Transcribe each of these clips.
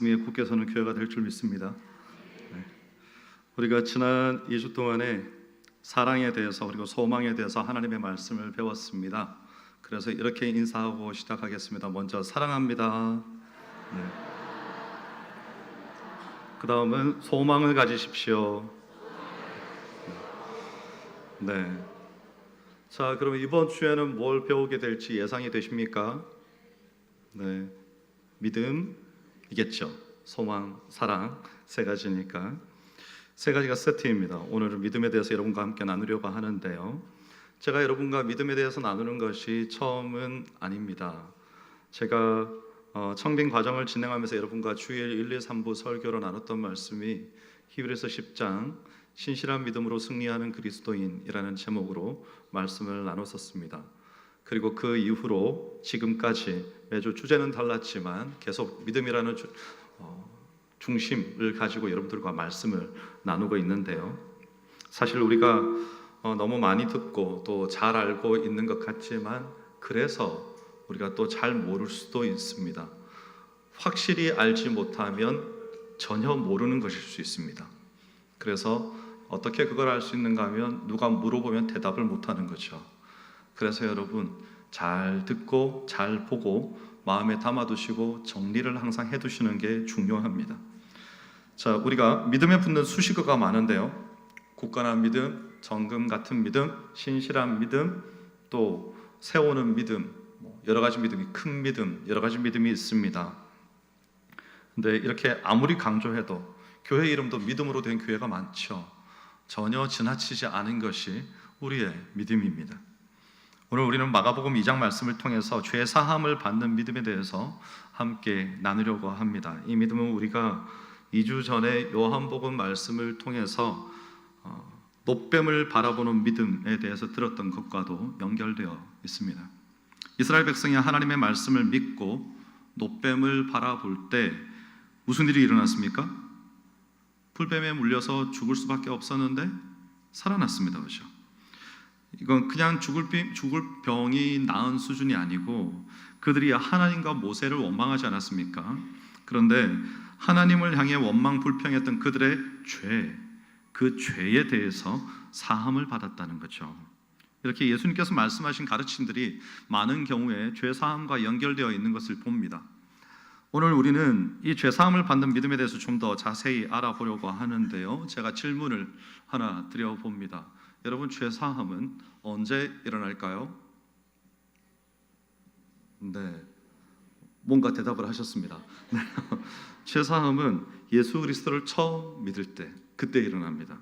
굳게 서는 교회가 될 줄 믿습니다. 네. 우리가 지난 2주 동안에 사랑에 대해서 그리고 소망에 대해서 하나님의 말씀을 배웠습니다. 그래서 이렇게 인사하고 시작하겠습니다. 먼저 사랑합니다. 네. 그 다음은 소망을 가지십시오. 네. 자, 그럼 이번 주에는 뭘 배우게 될지 예상이 되십니까? 네. 믿음이겠죠. 소망, 사랑 세 가지니까 세 가지가 세트입니다. 오늘은 믿음에 대해서 여러분과 함께 나누려고 하는데요. 제가 여러분과 믿음에 대해서 나누는 것이 처음은 아닙니다. 제가 청빙 과정을 진행하면서 여러분과 주일 1, 2, 3부 설교로 나눴던 말씀이 히브리서 10장 신실한 믿음으로 승리하는 그리스도인이라는 제목으로 말씀을 나눴었습니다. 그리고 그 이후로 지금까지 매주 주제는 달랐지만 계속 믿음이라는 중심을 가지고 여러분들과 말씀을 나누고 있는데요. 사실 우리가 너무 많이 듣고 또 잘 알고 있는 것 같지만 그래서 우리가 또 잘 모를 수도 있습니다. 확실히 알지 못하면 전혀 모르는 것일 수 있습니다. 그래서 어떻게 그걸 알 수 있는가 하면 누가 물어보면 대답을 못하는 거죠. 그래서 여러분 잘 듣고 잘 보고 마음에 담아두시고 정리를 항상 해두시는 게 중요합니다. 자, 우리가 믿음에 붙는 수식어가 많은데요. 굳건한 믿음, 정금 같은 믿음, 신실한 믿음, 또 세우는 믿음, 여러 가지 믿음이 큰 믿음, 여러 가지 믿음이 있습니다. 근데 이렇게 아무리 강조해도 교회 이름도 믿음으로 된 교회가 많죠. 전혀 지나치지 않은 것이 우리의 믿음입니다. 오늘 우리는 마가복음 2장 말씀을 통해서 죄 사함을 받는 믿음에 대해서 함께 나누려고 합니다. 이 믿음은 우리가 2주 전에 요한복음 말씀을 통해서 놋뱀을 바라보는 믿음에 대해서 들었던 것과도 연결되어 있습니다. 이스라엘 백성이 하나님의 말씀을 믿고 놋뱀을 바라볼 때 무슨 일이 일어났습니까? 풀뱀에 물려서 죽을 수밖에 없었는데 살아났습니다. 그렇죠? 이건 그냥 죽을 병이 나은 수준이 아니고 그들이 하나님과 모세를 원망하지 않았습니까? 그런데 하나님을 향해 원망 불평했던 그들의 죄, 그 죄에 대해서 사함을 받았다는 거죠. 이렇게 예수님께서 말씀하신 가르침들이 많은 경우에 죄 사함과 연결되어 있는 것을 봅니다. 오늘 우리는 이 죄 사함을 받는 믿음에 대해서 좀 더 자세히 알아보려고 하는데요. 제가 질문을 하나 드려봅니다. 여러분, 죄 사함은 언제 일어날까요? 네, 뭔가 대답을 하셨습니다. 죄 사함은 예수 그리스도를 처음 믿을 때, 그때 일어납니다.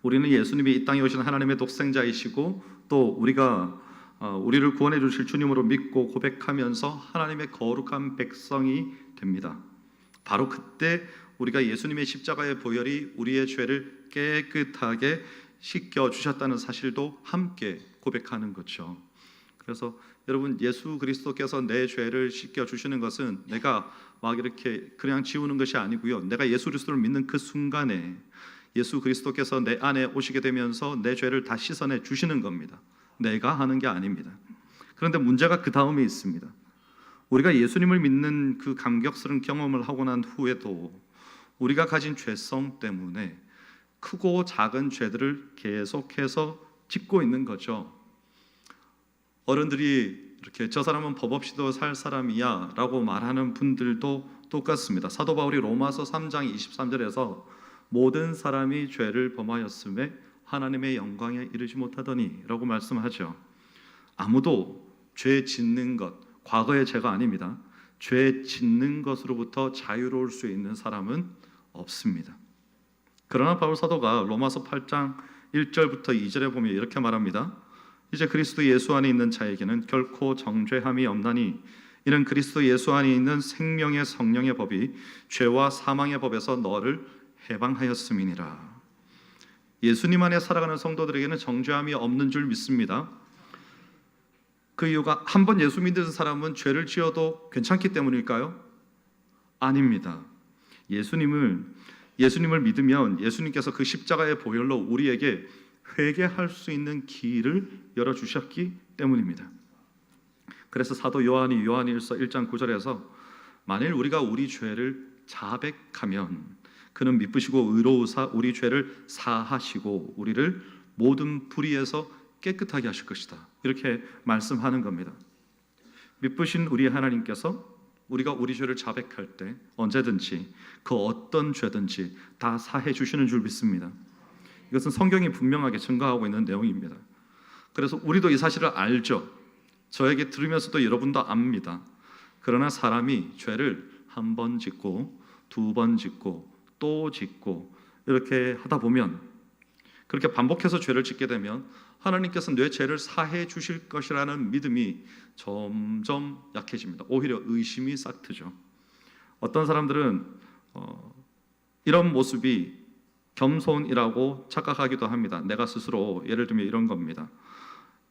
우리는 예수님이 이 땅에 오신 하나님의 독생자이시고 또 우리가 우리를 구원해 주실 주님으로 믿고 고백하면서 하나님의 거룩한 백성이 됩니다. 바로 그때 우리가 예수님의 십자가의 보혈이 우리의 죄를 깨끗하게 씻겨 주셨다는 사실도 함께 고백하는 거죠. 그래서 여러분, 예수 그리스도께서 내 죄를 씻겨 주시는 것은 내가 막 이렇게 그냥 지우는 것이 아니고요. 내가 예수 그리스도를 믿는 그 순간에 예수 그리스도께서 내 안에 오시게 되면서 내 죄를 다 씻어내 주시는 겁니다. 내가 하는 게 아닙니다. 그런데 문제가 그 다음에 있습니다. 우리가 예수님을 믿는 그 감격스러운 경험을 하고 난 후에도 우리가 가진 죄성 때문에 크고 작은 죄들을 계속해서 짓고 있는 거죠. 어른들이 이렇게 저 사람은 법 없이도 살 사람이야 라고 말하는 분들도 똑같습니다. 사도 바울이 로마서 3장 23절에서 모든 사람이 죄를 범하였음에 하나님의 영광에 이르지 못하더니 라고 말씀하죠. 아무도 죄 짓는 것, 과거의 죄가 아닙니다. 죄 짓는 것으로부터 자유로울 수 있는 사람은 없습니다. 그러나 바울 사도가 로마서 8장 1절부터 2절에 보면 이렇게 말합니다. 이제 그리스도 예수 안에 있는 자에게는 결코 정죄함이 없나니 이는 그리스도 예수 안에 있는 생명의 성령의 법이 죄와 사망의 법에서 너를 해방하였음이니라. 예수님 안에 살아가는 성도들에게는 정죄함이 없는 줄 믿습니다. 그 이유가 한 번 예수 믿는 사람은 죄를 지어도 괜찮기 때문일까요? 아닙니다. 예수님을 믿으면 예수님께서 그 십자가의 보혈로 우리에게 회개할 수 있는 길을 열어주셨기 때문입니다. 그래서 사도 요한이 요한일서 1장 9절에서 만일 우리가 우리 죄를 자백하면 그는 미쁘시고 의로우사 우리 죄를 사하시고 우리를 모든 불의에서 깨끗하게 하실 것이다. 이렇게 말씀하는 겁니다. 미쁘신 우리 하나님께서 우리가 우리 죄를 자백할 때 언제든지 그 어떤 죄든지 다 사해 주시는 줄 믿습니다. 이것은 성경이 분명하게 증거하고 있는 내용입니다. 그래서 우리도 이 사실을 알죠. 저에게 들으면서도 여러분도 압니다. 그러나 사람이 죄를 한 번 짓고 두 번 짓고 또 짓고 이렇게 하다 보면, 그렇게 반복해서 죄를 짓게 되면 하나님께서 내 죄를 사해 주실 것이라는 믿음이 점점 약해집니다. 오히려 의심이 싹트죠. 어떤 사람들은 이런 모습이 겸손이라고 착각하기도 합니다. 내가 스스로 예를 들면 이런 겁니다.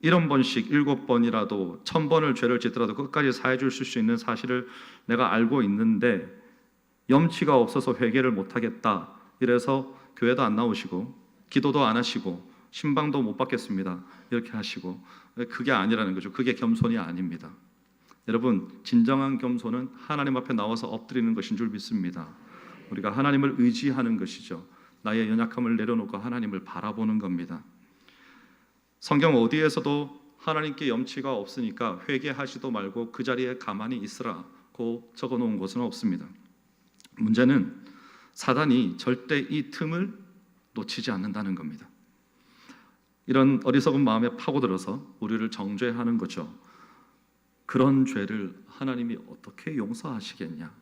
1번씩 7번이라도 1000번을 죄를 짓더라도 끝까지 사해 주실 수 있는 사실을 내가 알고 있는데 염치가 없어서 회개를 못하겠다, 이래서 교회도 안 나오시고 기도도 안 하시고 신방도 못 받겠습니다, 이렇게 하시고, 그게 아니라는 거죠. 그게 겸손이 아닙니다. 여러분, 진정한 겸손은 하나님 앞에 나와서 엎드리는 것인 줄 믿습니다. 우리가 하나님을 의지하는 것이죠. 나의 연약함을 내려놓고 하나님을 바라보는 겁니다. 성경 어디에서도 하나님께 염치가 없으니까 회개하지도 말고 그 자리에 가만히 있으라고 적어놓은 곳은 없습니다. 문제는 사단이 절대 이 틈을 놓치지 않는다는 겁니다. 이런 어리석은 마음에 파고들어서 우리를 정죄하는 거죠. 그런 죄를 하나님이 어떻게 용서하시겠냐?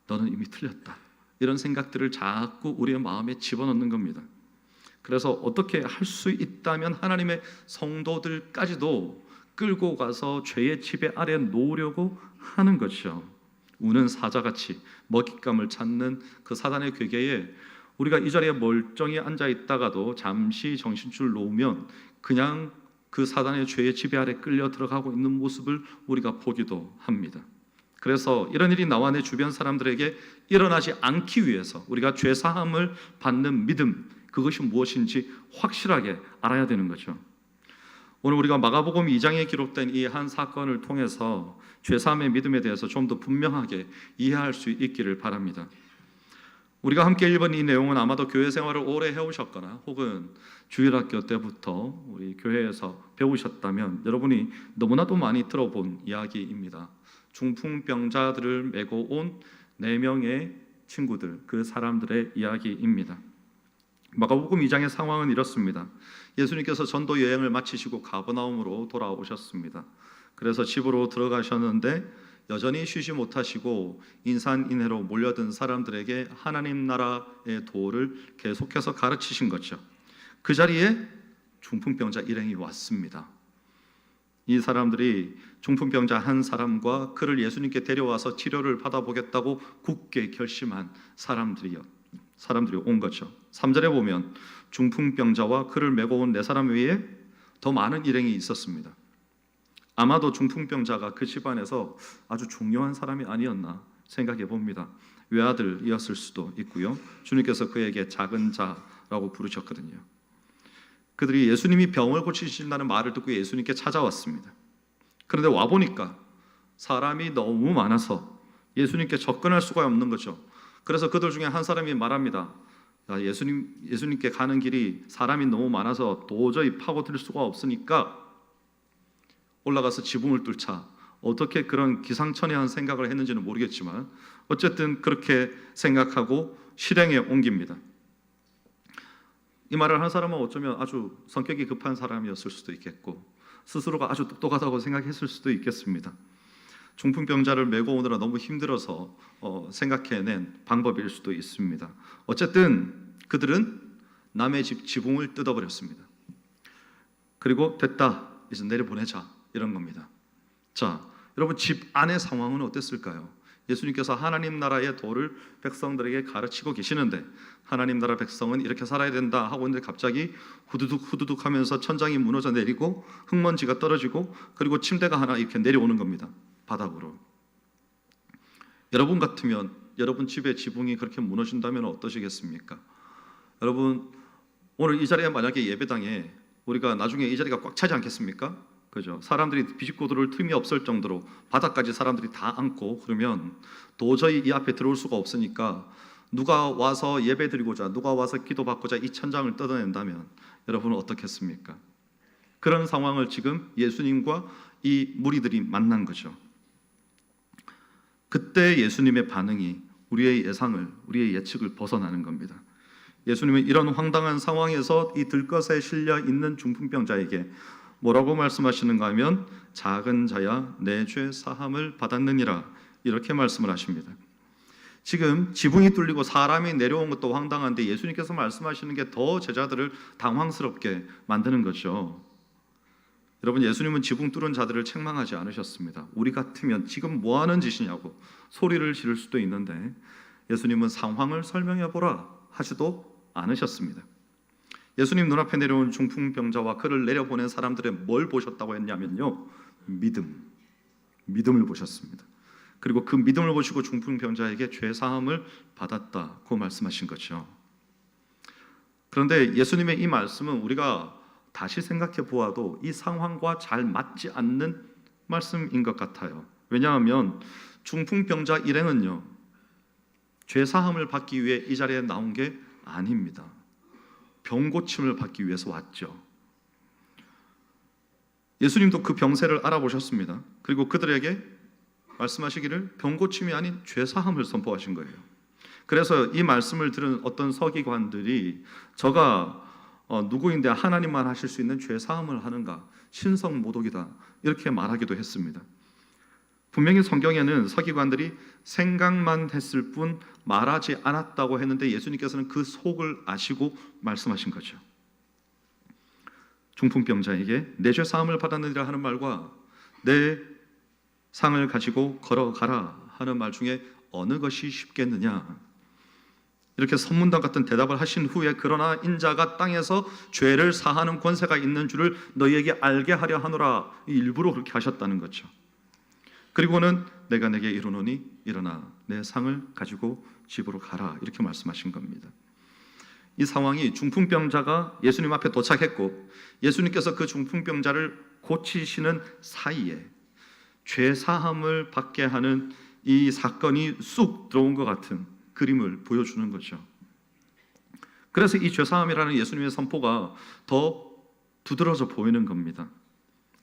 너는 이미 틀렸다. 이런 생각들을 자꾸 우리의 마음에 집어넣는 겁니다. 그래서 어떻게 할 수 있다면 하나님의 성도들까지도 끌고 가서 죄의 지배 아래 놓으려고 하는 것이죠. 우는 사자같이 먹잇감을 찾는 그 사단의 괴계에 우리가 이 자리에 멀쩡히 앉아 있다가도 잠시 정신줄 놓으면 그냥 그 사단의 죄의 지배 아래 끌려 들어가고 있는 모습을 우리가 보기도 합니다. 그래서 이런 일이 나와 내 주변 사람들에게 일어나지 않기 위해서 우리가 죄 사함을 받는 믿음, 그것이 무엇인지 확실하게 알아야 되는 거죠. 오늘 우리가 마가복음 2장에 기록된 이 한 사건을 통해서 죄 사함의 믿음에 대해서 좀 더 분명하게 이해할 수 있기를 바랍니다. 우리가 함께 읽은 이 내용은 아마도 교회 생활을 오래 해오셨거나 혹은 주일학교 때부터 우리 교회에서 배우셨다면 여러분이 너무나도 많이 들어본 이야기입니다. 중풍병자들을 메고 온 4명의 친구들, 그 사람들의 이야기입니다. 마가복음 2장의 상황은 이렇습니다. 예수님께서 전도 여행을 마치시고 가버나움으로 돌아오셨습니다. 그래서 집으로 들어가셨는데 여전히 쉬지 못하시고 인산인해로 몰려든 사람들에게 하나님 나라의 도를 계속해서 가르치신 거죠. 그 자리에 중풍병자 일행이 왔습니다. 이 사람들이 중풍병자 한 사람과 그를 예수님께 데려와서 치료를 받아보겠다고 굳게 결심한 사람들이 온 거죠. 3절에 보면 중풍병자와 그를 메고 온 4사람 외에 더 많은 일행이 있었습니다. 아마도 중풍병자가 그 집안에서 아주 중요한 사람이 아니었나 생각해 봅니다. 외아들이었을 수도 있고요. 주님께서 그에게 작은 자라고 부르셨거든요. 그들이 예수님이 병을 고치신다는 말을 듣고 예수님께 찾아왔습니다. 그런데 와보니까 사람이 너무 많아서 예수님께 접근할 수가 없는 거죠. 그래서 그들 중에 한 사람이 말합니다. 예수님께 가는 길이 사람이 너무 많아서 도저히 파고들 수가 없으니까 올라가서 지붕을 뚫자. 어떻게 그런 기상천외한 생각을 했는지는 모르겠지만 어쨌든 그렇게 생각하고 실행에 옮깁니다. 이 말을 한 사람은 어쩌면 아주 성격이 급한 사람이었을 수도 있겠고 스스로가 아주 똑똑하다고 생각했을 수도 있겠습니다. 중풍병자를 메고 오느라 너무 힘들어서 생각해낸 방법일 수도 있습니다. 어쨌든 그들은 남의 집 지붕을 뜯어버렸습니다. 그리고 됐다, 이제 내려보내자, 이런 겁니다. 자, 여러분, 집 안의 상황은 어땠을까요? 예수님께서 하나님 나라의 도를 백성들에게 가르치고 계시는데 하나님 나라 백성은 이렇게 살아야 된다 하고 있는데 갑자기 후두둑 하면서 천장이 무너져 내리고 흙먼지가 떨어지고 그리고 침대가 하나 이렇게 내려오는 겁니다. 바닥으로. 여러분 같으면 여러분 집의 지붕이 그렇게 무너진다면 어떠시겠습니까? 여러분, 오늘 이 자리에 만약에 예배당에 우리가 나중에 이 자리가 꽉 차지 않겠습니까? 그죠? 사람들이 비집고 들어올 틈이 없을 정도로 바닥까지 사람들이 다 앉고 그러면 도저히 이 앞에 들어올 수가 없으니까 누가 와서 예배 드리고자, 누가 와서 기도받고자 이 천장을 뜯어낸다면 여러분은 어떻겠습니까? 그런 상황을 지금 예수님과 이 무리들이 만난 거죠. 그때 예수님의 반응이 우리의 예상을, 우리의 예측을 벗어나는 겁니다. 예수님은 이런 황당한 상황에서 이 들것에 실려 있는 중풍병자에게 뭐라고 말씀하시는가 하면 작은 자야 내 죄 사함을 받았느니라 이렇게 말씀을 하십니다. 지금 지붕이 뚫리고 사람이 내려온 것도 황당한데 예수님께서 말씀하시는 게 더 제자들을 당황스럽게 만드는 거죠. 여러분, 예수님은 지붕 뚫은 자들을 책망하지 않으셨습니다. 우리 같으면 지금 뭐 하는 짓이냐고 소리를 지를 수도 있는데 예수님은 상황을 설명해 보라 하지도 않으셨습니다. 예수님 눈앞에 내려온 중풍병자와 그를 내려보낸 사람들의 뭘 보셨다고 했냐면요, 믿음을 보셨습니다. 그리고 그 믿음을 보시고 중풍병자에게 죄사함을 받았다고 말씀하신 거죠. 그런데 예수님의 이 말씀은 우리가 다시 생각해 보아도 이 상황과 잘 맞지 않는 말씀인 것 같아요. 왜냐하면 중풍병자 일행은요, 죄사함을 받기 위해 이 자리에 나온 게 아닙니다. 병고침을 받기 위해서 왔죠. 예수님도 그 병세를 알아보셨습니다. 그리고 그들에게 말씀하시기를 병고침이 아닌 죄사함을 선포하신 거예요. 그래서 이 말씀을 들은 어떤 서기관들이 저가 누구인데 하나님만 하실 수 있는 죄사함을 하는가, 신성모독이다 이렇게 말하기도 했습니다. 분명히 성경에는 서기관들이 생각만 했을 뿐 말하지 않았다고 했는데 예수님께서는 그 속을 아시고 말씀하신 거죠. 중풍병자에게 내 죄 사함을 받았느니라 하는 말과 내 상을 가지고 걸어가라 하는 말 중에 어느 것이 쉽겠느냐, 이렇게 선문답 같은 대답을 하신 후에 그러나 인자가 땅에서 죄를 사하는 권세가 있는 줄을 너희에게 알게 하려 하노라, 일부러 그렇게 하셨다는 거죠. 그리고는 내가 내게 이르노니 일어나 내 상을 가지고 집으로 가라 이렇게 말씀하신 겁니다. 이 상황이 중풍병자가 예수님 앞에 도착했고 예수님께서 그 중풍병자를 고치시는 사이에 죄사함을 받게 하는 이 사건이 쑥 들어온 것 같은 그림을 보여주는 거죠. 그래서 이 죄사함이라는 예수님의 선포가 더 두드러져 보이는 겁니다.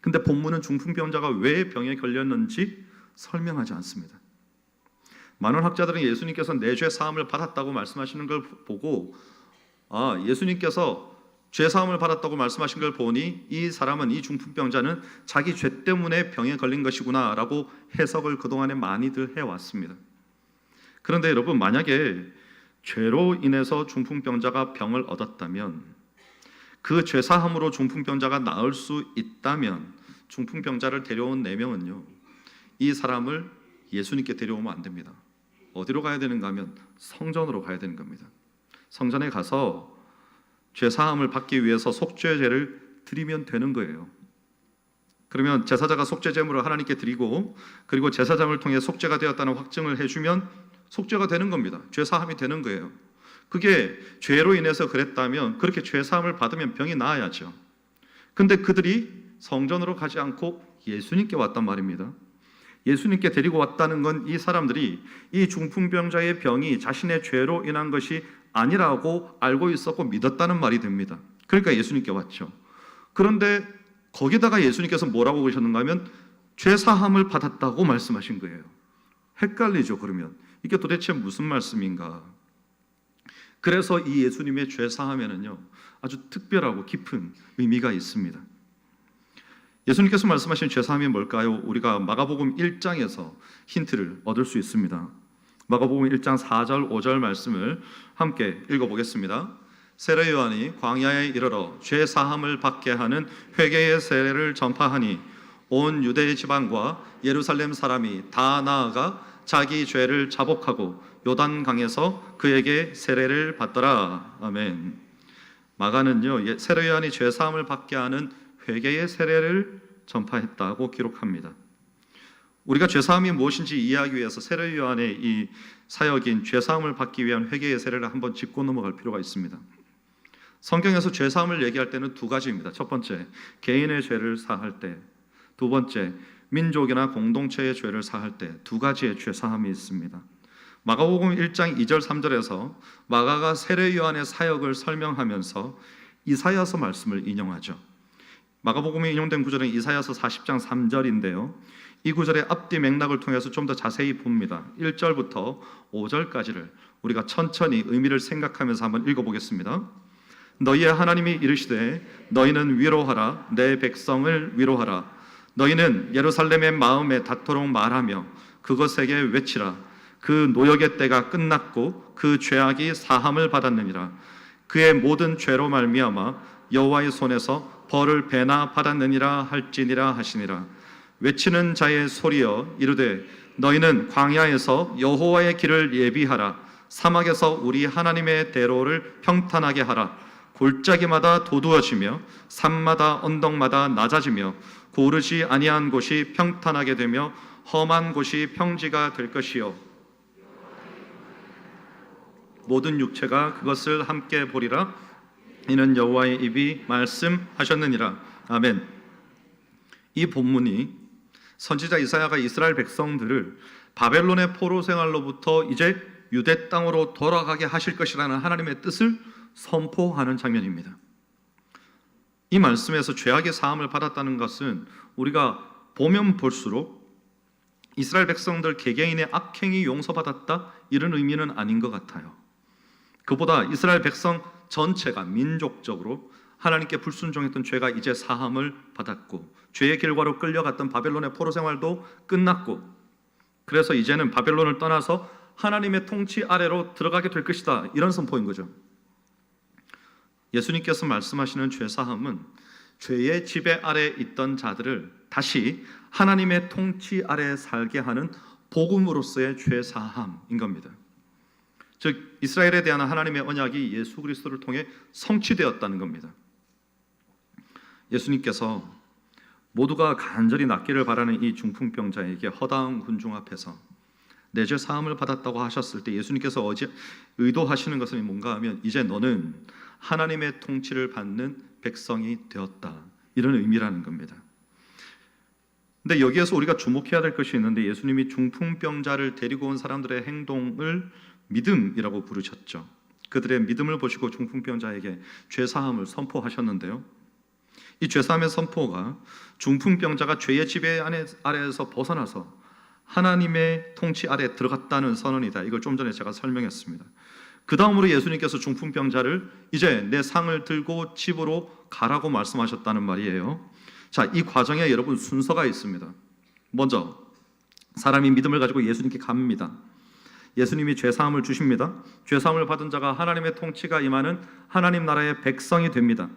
근데 본문은 중풍병자가 왜 병에 걸렸는지 설명하지 않습니다. 많은 학자들은 예수님께서 내 죄 사함을 받았다고 말씀하시는 걸 보고 예수님께서 죄 사함을 받았다고 말씀하신 걸 보니 이 사람은, 이 중풍병자는 자기 죄 때문에 병에 걸린 것이구나 라고 해석을 그동안에 많이들 해왔습니다. 그런데 여러분, 만약에 죄로 인해서 중풍병자가 병을 얻었다면, 그 죄사함으로 중풍병자가 나을 수 있다면 중풍병자를 데려온 4명은요 이 사람을 예수님께 데려오면 안 됩니다. 어디로 가야 되는가 하면 성전으로 가야 되는 겁니다. 성전에 가서 죄사함을 받기 위해서 속죄제를 드리면 되는 거예요. 그러면 제사자가 속죄제물을 하나님께 드리고 그리고 제사장을 통해 속죄가 되었다는 확증을 해주면 속죄가 되는 겁니다. 죄사함이 되는 거예요. 그게 죄로 인해서 그랬다면 그렇게 죄사함을 받으면 병이 나아야죠. 근데 그들이 성전으로 가지 않고 예수님께 왔단 말입니다. 예수님께 데리고 왔다는 건 이 사람들이 이 중풍병자의 병이 자신의 죄로 인한 것이 아니라고 알고 있었고 믿었다는 말이 됩니다. 그러니까 예수님께 왔죠. 그런데 거기다가 예수님께서 뭐라고 그러셨는가 하면 죄사함을 받았다고 말씀하신 거예요. 헷갈리죠. 그러면 이게 도대체 무슨 말씀인가? 그래서 이 예수님의 죄사함에는요 아주 특별하고 깊은 의미가 있습니다. 예수님께서 말씀하신 죄사함이 뭘까요? 우리가 마가복음 1장에서 힌트를 얻을 수 있습니다. 마가복음 1장 4절 5절 말씀을 함께 읽어보겠습니다. 세례 요한이 광야에 이르러 죄사함을 받게 하는 회개의 세례를 전파하니 온 유대 지방과 예루살렘 사람이 다 나아가 자기 죄를 자복하고 요단강에서 그에게 세례를 받더라. 아멘. 마가는요 세례 요한이 죄사함을 받게 하는 회개의 세례를 전파했다고 기록합니다. 우리가 죄사함이 무엇인지 이해하기 위해서 세례 요한의 이 사역인 죄사함을 받기 위한 회개의 세례를 한번 짚고 넘어갈 필요가 있습니다. 성경에서 죄사함을 얘기할 때는 두 가지입니다. 첫 번째, 개인의 죄를 사할 때, 두 번째, 민족이나 공동체의 죄를 사할 때 두 가지의 죄 사함이 있습니다. 마가복음 1장 2절 3절에서 마가가 세례 요한의 사역을 설명하면서 이사야서 말씀을 인용하죠. 마가복음에 인용된 구절은 이사야서 40장 3절인데요. 이 구절의 앞뒤 맥락을 통해서 좀 더 자세히 봅니다. 1절부터 5절까지를 우리가 천천히 의미를 생각하면서 한번 읽어보겠습니다. 너희의 하나님이 이르시되 너희는 위로하라, 내 백성을 위로하라. 너희는 예루살렘의 마음에 닿도록 말하며 그것에게 외치라. 그 노역의 때가 끝났고 그 죄악이 사함을 받았느니라. 그의 모든 죄로 말미암아 여호와의 손에서 벌을 배나 받았느니라 할지니라 하시니라. 외치는 자의 소리여 이르되 너희는 광야에서 여호와의 길을 예비하라. 사막에서 우리 하나님의 대로를 평탄하게 하라. 골짜기마다 도두어지며 산마다 언덕마다 낮아지며 고르지 아니한 곳이 평탄하게 되며 험한 곳이 평지가 될 것이요 모든 육체가 그것을 함께 보리라. 이는 여호와의 입이 말씀하셨느니라. 아멘. 이 본문이 선지자 이사야가 이스라엘 백성들을 바벨론의 포로 생활로부터 이제 유대 땅으로 돌아가게 하실 것이라는 하나님의 뜻을 선포하는 장면입니다. 이 말씀에서 죄악의 사함을 받았다는 것은 우리가 보면 볼수록 이스라엘 백성들 개개인의 악행이 용서받았다 이런 의미는 아닌 것 같아요. 그보다 이스라엘 백성 전체가 민족적으로 하나님께 불순종했던 죄가 이제 사함을 받았고 죄의 결과로 끌려갔던 바벨론의 포로 생활도 끝났고 그래서 이제는 바벨론을 떠나서 하나님의 통치 아래로 들어가게 될 것이다 이런 선포인 거죠. 예수님께서 말씀하시는 죄사함은 죄의 지배 아래 있던 자들을 다시 하나님의 통치 아래 살게 하는 복음으로서의 죄사함인 겁니다. 즉 이스라엘에 대한 하나님의 언약이 예수 그리스도를 통해 성취되었다는 겁니다. 예수님께서 모두가 간절히 낫기를 바라는 이 중풍병자에게 허다한 군중 앞에서 내 죄 사함을 받았다고 하셨을 때 예수님께서 의도하시는 것은 뭔가 하면 이제 너는 하나님의 통치를 받는 백성이 되었다 이런 의미라는 겁니다. 근데 여기에서 우리가 주목해야 될 것이 있는데 예수님이 중풍병자를 데리고 온 사람들의 행동을 믿음이라고 부르셨죠. 그들의 믿음을 보시고 중풍병자에게 죄사함을 선포하셨는데요. 이 죄사함의 선포가 중풍병자가 죄의 지배 아래에서 벗어나서 하나님의 통치 아래에 들어갔다는 선언이다. 이걸 좀 전에 제가 설명했습니다. 그 다음으로 예수님께서 중풍병자를 이제 내 상을 들고 집으로 가라고 말씀하셨다는 말이에요. 자, 이 과정에 여러분 순서가 있습니다. 먼저 사람이 믿음을 가지고 예수님께 갑니다. 예수님이 죄사함을 주십니다. 죄사함을 받은 자가 하나님의 통치가 임하는 하나님 나라의 백성이 됩니다.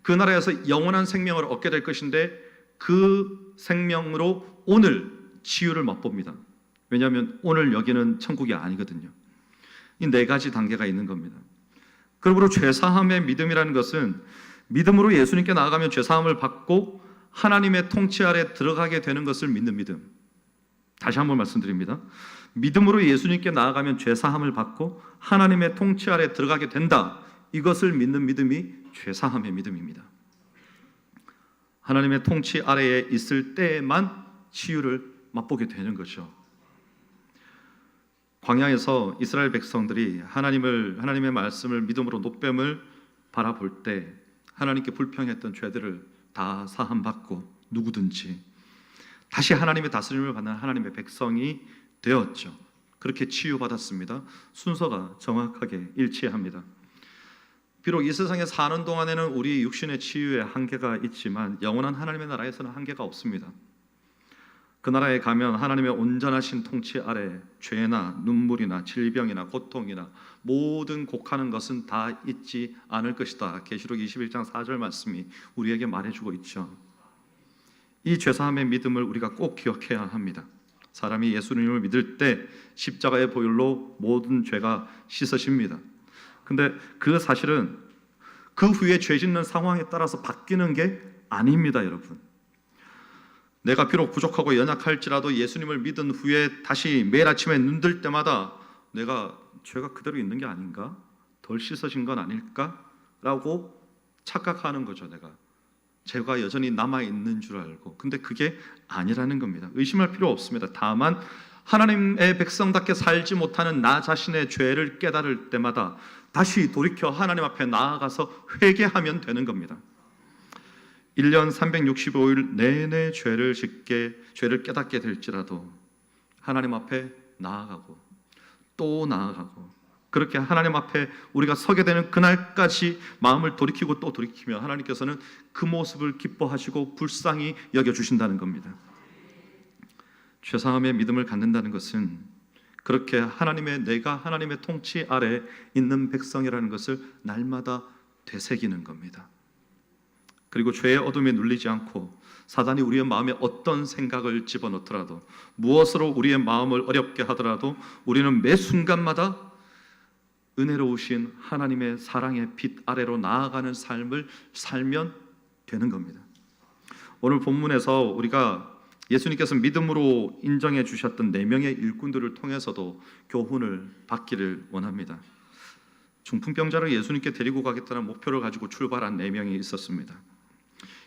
그 나라에서 영원한 생명을 얻게 될 것인데 그 생명으로 오늘 치유를 맛봅니다. 왜냐하면 오늘 여기는 천국이 아니거든요. 이 네 가지 단계가 있는 겁니다. 그러므로 죄사함의 믿음이라는 것은 믿음으로 예수님께 나아가면 죄사함을 받고 하나님의 통치 아래 들어가게 되는 것을 믿는 믿음. 다시 한번 말씀드립니다. 믿음으로 예수님께 나아가면 죄사함을 받고 하나님의 통치 아래 들어가게 된다. 이것을 믿는 믿음이 죄사함의 믿음입니다. 하나님의 통치 아래에 있을 때에만 치유를 맛보게 되는 거죠. 광야에서 이스라엘 백성들이 하나님의 말씀을 믿음으로 노뱀을 바라볼 때 하나님께 불평했던 죄들을 다 사함받고 누구든지 다시 하나님의 다스림을 받는 하나님의 백성이 되었죠. 그렇게 치유받았습니다. 순서가 정확하게 일치합니다. 비록 이 세상에 사는 동안에는 우리 육신의 치유에 한계가 있지만 영원한 하나님의 나라에서는 한계가 없습니다. 그 나라에 가면 하나님의 온전하신 통치 아래 죄나 눈물이나 질병이나 고통이나 모든 곡하는 것은 다 있지 않을 것이다. 계시록 21장 4절 말씀이 우리에게 말해주고 있죠. 이 죄사함의 믿음을 우리가 꼭 기억해야 합니다. 사람이 예수님을 믿을 때 십자가의 보혈로 모든 죄가 씻어집니다. 근데 그 사실은 그 후에 죄 짓는 상황에 따라서 바뀌는 게 아닙니다, 여러분. 내가 비록 부족하고 연약할지라도 예수님을 믿은 후에 다시 매일 아침에 눈들 때마다 내가 죄가 그대로 있는 게 아닌가? 덜 씻어진 건 아닐까? 라고 착각하는 거죠. 내가 죄가 여전히 남아 있는 줄 알고, 근데 그게 아니라는 겁니다. 의심할 필요 없습니다. 다만 하나님의 백성답게 살지 못하는 나 자신의 죄를 깨달을 때마다 다시 돌이켜 하나님 앞에 나아가서 회개하면 되는 겁니다. 1년 365일 내내 죄를 깨닫게 될지라도 하나님 앞에 나아가고 또 나아가고, 그렇게 하나님 앞에 우리가 서게 되는 그날까지 마음을 돌이키고 또 돌이키며 하나님께서는 그 모습을 기뻐하시고 불쌍히 여겨주신다는 겁니다. 죄사함의 믿음을 갖는다는 것은 그렇게 내가 하나님의 통치 아래 있는 백성이라는 것을 날마다 되새기는 겁니다. 그리고 죄의 어둠에 눌리지 않고 사단이 우리의 마음에 어떤 생각을 집어넣더라도, 무엇으로 우리의 마음을 어렵게 하더라도 우리는 매 순간마다 은혜로우신 하나님의 사랑의 빛 아래로 나아가는 삶을 살면 되는 겁니다. 오늘 본문에서 우리가 예수님께서 믿음으로 인정해 주셨던 4명의 일꾼들을 통해서도 교훈을 받기를 원합니다. 중풍병자를 예수님께 데리고 가겠다는 목표를 가지고 출발한 4명이 있었습니다.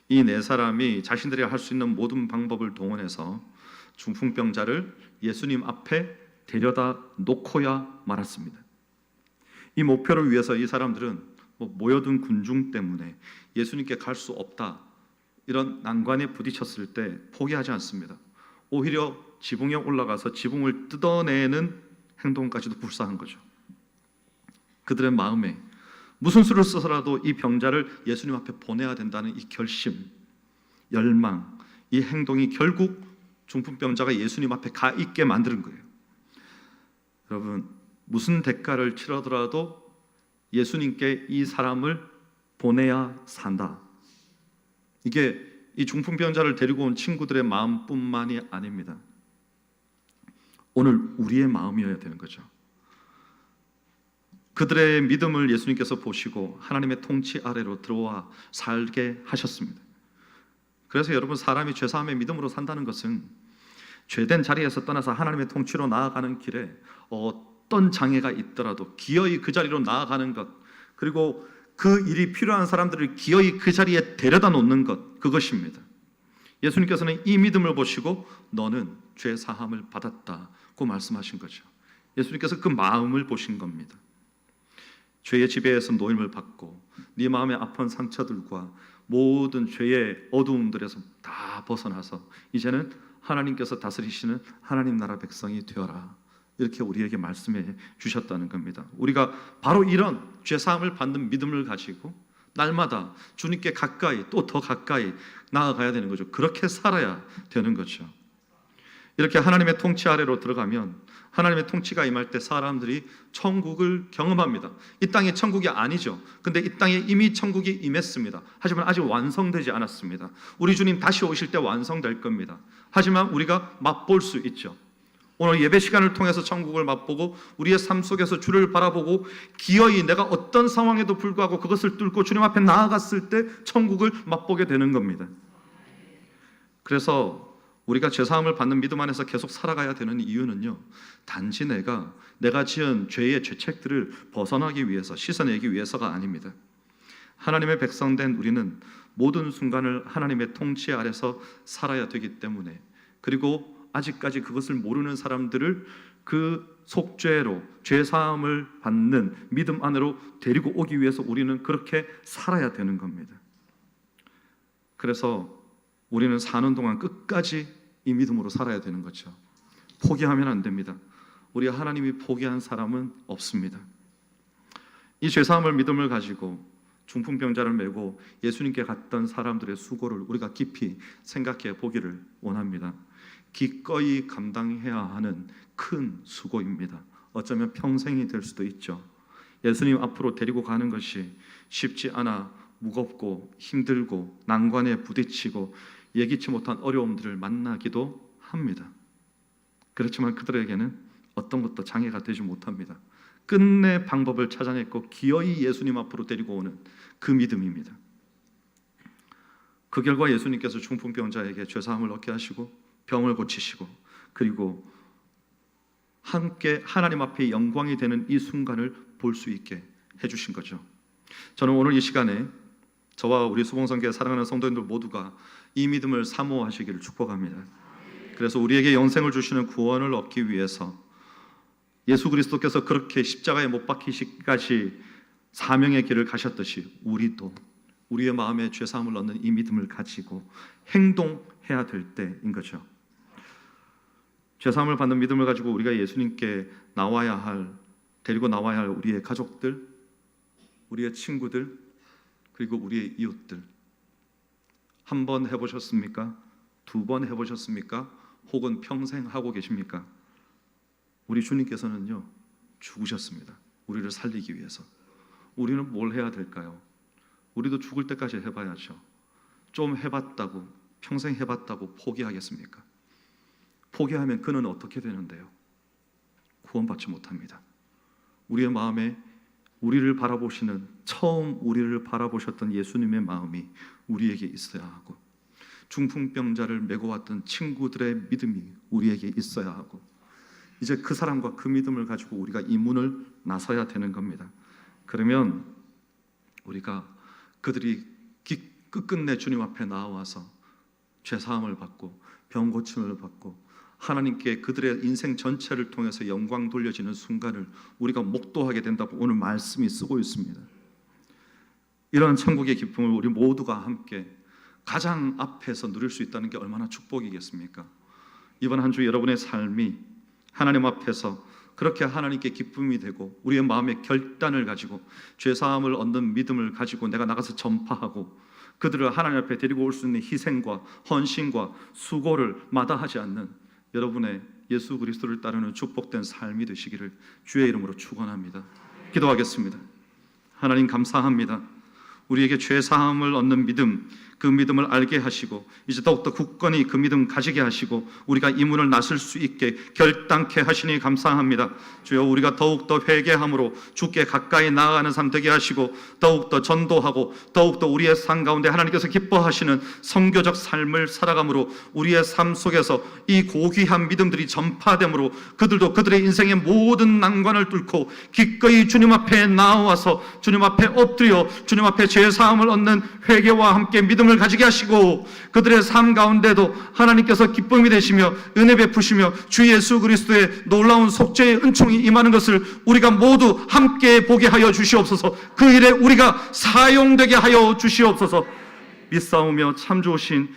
이 4사람이 자신들이 할 수 있는 모든 방법을 동원해서 중풍병자를 예수님 앞에 데려다 놓고야 말았습니다. 이 목표를 위해서 이 사람들은 모여든 군중 때문에 예수님께 갈 수 없다, 이런 난관에 부딪혔을 때 포기하지 않습니다. 오히려 지붕에 올라가서 지붕을 뜯어내는 행동까지도 불사한 거죠. 그들의 마음에 무슨 수를 써서라도 이 병자를 예수님 앞에 보내야 된다는 이 결심, 열망, 이 행동이 결국 중풍병자가 예수님 앞에 가 있게 만드는 거예요. 여러분, 무슨 대가를 치르더라도 예수님께 이 사람을 보내야 산다. 이게 이 중풍병자를 데리고 온 친구들의 마음뿐만이 아닙니다. 오늘 우리의 마음이어야 되는 거죠. 그들의 믿음을 예수님께서 보시고 하나님의 통치 아래로 들어와 살게 하셨습니다. 그래서 여러분, 사람이 죄사함의 믿음으로 산다는 것은 죄된 자리에서 떠나서 하나님의 통치로 나아가는 길에 어떤 장애가 있더라도 기어이 그 자리로 나아가는 것, 그리고 그 일이 필요한 사람들을 기어이 그 자리에 데려다 놓는 것, 그것입니다. 예수님께서는 이 믿음을 보시고 너는 죄 사함을 받았다고 말씀하신 거죠. 예수님께서 그 마음을 보신 겁니다. 죄의 지배에서 노임을 받고 네 마음의 아픈 상처들과 모든 죄의 어두움들에서 다 벗어나서 이제는 하나님께서 다스리시는 하나님 나라 백성이 되어라, 이렇게 우리에게 말씀해 주셨다는 겁니다. 우리가 바로 이런 죄사함을 받는 믿음을 가지고 날마다 주님께 가까이, 또 더 가까이 나아가야 되는 거죠. 그렇게 살아야 되는 거죠. 이렇게 하나님의 통치 아래로 들어가면 하나님의 통치가 임할 때 사람들이 천국을 경험합니다. 이 땅이 천국이 아니죠. 근데 이 땅에 이미 천국이 임했습니다. 하지만 아직 완성되지 않았습니다. 우리 주님 다시 오실 때 완성될 겁니다. 하지만 우리가 맛볼 수 있죠. 오늘 예배 시간을 통해서 천국을 맛보고 우리의 삶 속에서 주를 바라보고 기어이 내가 어떤 상황에도 불구하고 그것을 뚫고 주님 앞에 나아갔을 때 천국을 맛보게 되는 겁니다. 그래서 우리가 죄사함을 받는 믿음 안에서 계속 살아가야 되는 이유는요, 단지 내가 지은 죄의 죄책들을 벗어나기 위해서, 씻어내기 위해서가 아닙니다. 하나님의 백성된 우리는 모든 순간을 하나님의 통치 아래서 살아야 되기 때문에, 그리고 아직까지 그것을 모르는 사람들을 그 속죄로 죄사함을 받는 믿음 안으로 데리고 오기 위해서 우리는 그렇게 살아야 되는 겁니다. 그래서 우리는 사는 동안 끝까지 이 믿음으로 살아야 되는 거죠. 포기하면 안 됩니다. 우리 하나님이 포기한 사람은 없습니다. 이 죄사함을 믿음을 가지고 중풍병자를 메고 예수님께 갔던 사람들의 수고를 우리가 깊이 생각해 보기를 원합니다. 기꺼이 감당해야 하는 큰 수고입니다. 어쩌면 평생이 될 수도 있죠. 예수님 앞으로 데리고 가는 것이 쉽지 않아 무겁고 힘들고 난관에 부딪히고 예기치 못한 어려움들을 만나기도 합니다. 그렇지만 그들에게는 어떤 것도 장애가 되지 못합니다. 끝내 방법을 찾아냈고 기어이 예수님 앞으로 데리고 오는 그 믿음입니다. 그 결과 예수님께서 중풍병자에게 죄사함을 얻게 하시고 병을 고치시고, 그리고 함께 하나님 앞에 영광이 되는 이 순간을 볼 수 있게 해주신 거죠. 저는 오늘 이 시간에 저와 우리 수봉성교회 사랑하는 성도님들 모두가 이 믿음을 사모하시기를 축복합니다. 그래서 우리에게 영생을 주시는 구원을 얻기 위해서 예수 그리스도께서 그렇게 십자가에 못 박히시기까지 사명의 길을 가셨듯이 우리도 우리의 마음에 죄사함을 얻는 이 믿음을 가지고 행동해야 될 때인 거죠. 죄사함을 받는 믿음을 가지고 우리가 예수님께 데리고 나와야 할 우리의 가족들, 우리의 친구들, 그리고 우리의 이웃들, 한 번 해보셨습니까? 두 번 해보셨습니까? 혹은 평생 하고 계십니까? 우리 주님께서는요, 죽으셨습니다. 우리를 살리기 위해서. 우리는 뭘 해야 될까요? 우리도 죽을 때까지 해봐야죠. 좀 해봤다고, 평생 해봤다고 포기하겠습니까? 포기하면 그는 어떻게 되는데요? 구원받지 못합니다. 우리의 마음에 우리를 바라보시는, 처음 우리를 바라보셨던 예수님의 마음이 우리에게 있어야 하고, 중풍병자를 메고 왔던 친구들의 믿음이 우리에게 있어야 하고, 이제 그 사람과 그 믿음을 가지고 우리가 이 문을 나서야 되는 겁니다. 그러면 우리가 그들이 끝끝내 주님 앞에 나와서 죄사함을 받고 병 고침을 받고 하나님께 그들의 인생 전체를 통해서 영광 돌려지는 순간을 우리가 목도하게 된다고 오늘 말씀이 쓰고 있습니다. 이런 천국의 기쁨을 우리 모두가 함께 가장 앞에서 누릴 수 있다는 게 얼마나 축복이겠습니까? 이번 한 주 여러분의 삶이 하나님 앞에서 그렇게 하나님께 기쁨이 되고 우리의 마음의 결단을 가지고 죄사함을 얻는 믿음을 가지고 내가 나가서 전파하고 그들을 하나님 앞에 데리고 올 수 있는 희생과 헌신과 수고를 마다하지 않는 여러분의 예수 그리스도를 따르는 축복된 삶이 되시기를 주의 이름으로 축원합니다. 기도하겠습니다. 하나님 감사합니다. 우리에게 죄사함을 얻는 믿음, 그 믿음을 알게 하시고 이제 더욱더 굳건히 그 믿음 가지게 하시고 우리가 이 문을 나설 수 있게 결단케 하시니 감사합니다. 주여, 우리가 더욱더 회개함으로 주께 가까이 나아가는 삶 되게 하시고 더욱더 전도하고 더욱더 우리의 삶 가운데 하나님께서 기뻐하시는 선교적 삶을 살아감으로 우리의 삶 속에서 이 고귀한 믿음들이 전파됨으로 그들도 그들의 인생의 모든 난관을 뚫고 기꺼이 주님 앞에 나와서 주님 앞에 엎드려 주님 앞에 죄사함을 얻는 회개와 함께 믿음을 가지게 하시고 그들의 삶 가운데도 하나님께서 기쁨이 되시며 은혜 베푸시며 주 예수 그리스도의 놀라운 속죄의 은총이 임하는 것을 우리가 모두 함께 보게 하여 주시옵소서. 그 일에 우리가 사용되게 하여 주시옵소서. 믿사오며 참 좋으신